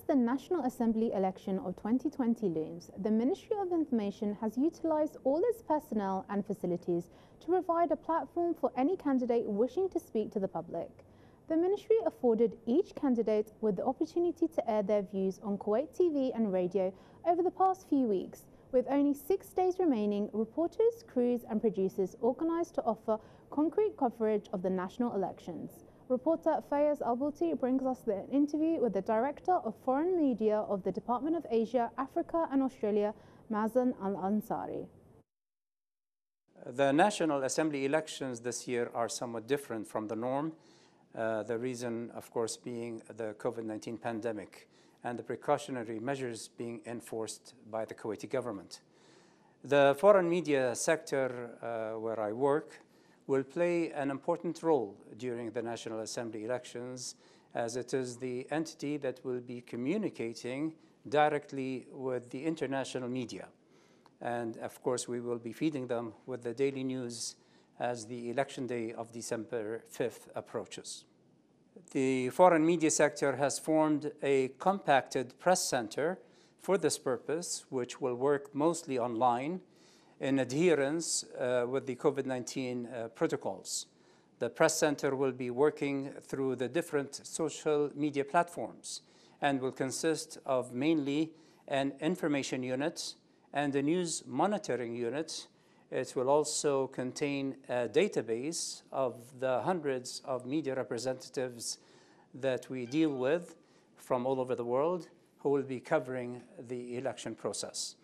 the National Assembly election of 2020 looms, the Ministry of Information has utilised all its personnel and facilities to provide a platform for any candidate wishing to speak to the public. The Ministry afforded each candidate with the opportunity to air their views on Kuwait TV and radio over the past few weeks. With only 6 days remaining, reporters, crews and producers organised to offer concrete coverage of the national elections. Reporter Fayez Albulti brings us the interview with the Director of Foreign Media of the Department of Asia, Africa and Australia, Mazen Al-Ansari. The National Assembly elections this year are somewhat different from the norm. The reason, of course, being the COVID-19 pandemic and the precautionary measures being enforced by the Kuwaiti government. The foreign media sector where I work will play an important role during the National Assembly elections, as it is the entity that will be communicating directly with the international media. And of course, we will be feeding them with the daily news as the election day of December 5th approaches. The foreign media sector has formed a compacted press center for this purpose, which will work mostly online in adherence with the COVID-19 protocols. The press center will be working through the different social media platforms and will consist of mainly an information unit and a news monitoring unit. It will also contain a database of the hundreds of media representatives that we deal with from all over the world who will be covering the election process.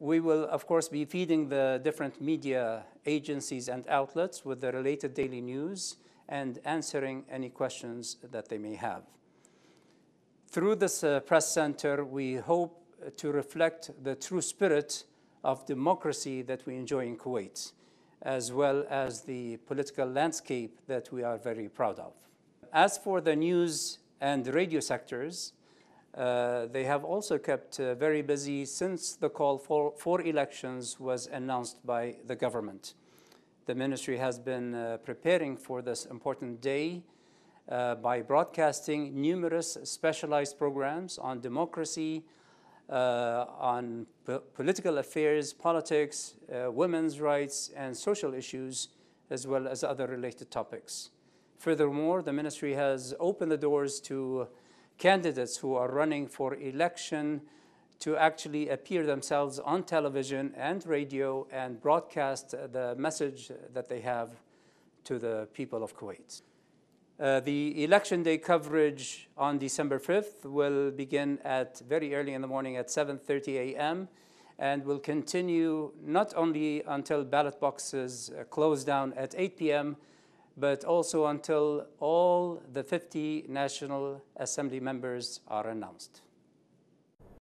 We will, of course, be feeding the different media agencies and outlets with the related daily news and answering any questions that they may have. Through this press center, we hope to reflect the true spirit of democracy that we enjoy in Kuwait, as well as the political landscape that we are very proud of. As for the news and radio sectors, they have also kept very busy since the call for elections was announced by the government. The ministry has been preparing for this important day by broadcasting numerous specialized programs on democracy, on political affairs, politics, women's rights, and social issues, as well as other related topics. Furthermore, the ministry has opened the doors to candidates who are running for election to actually appear themselves on television and radio and broadcast the message that they have to the people of Kuwait. The election day coverage on December 5th will begin at very early in the morning at 7:30 a.m. and will continue not only until ballot boxes close down at 8 p.m., but also until all the 50 National Assembly members are announced.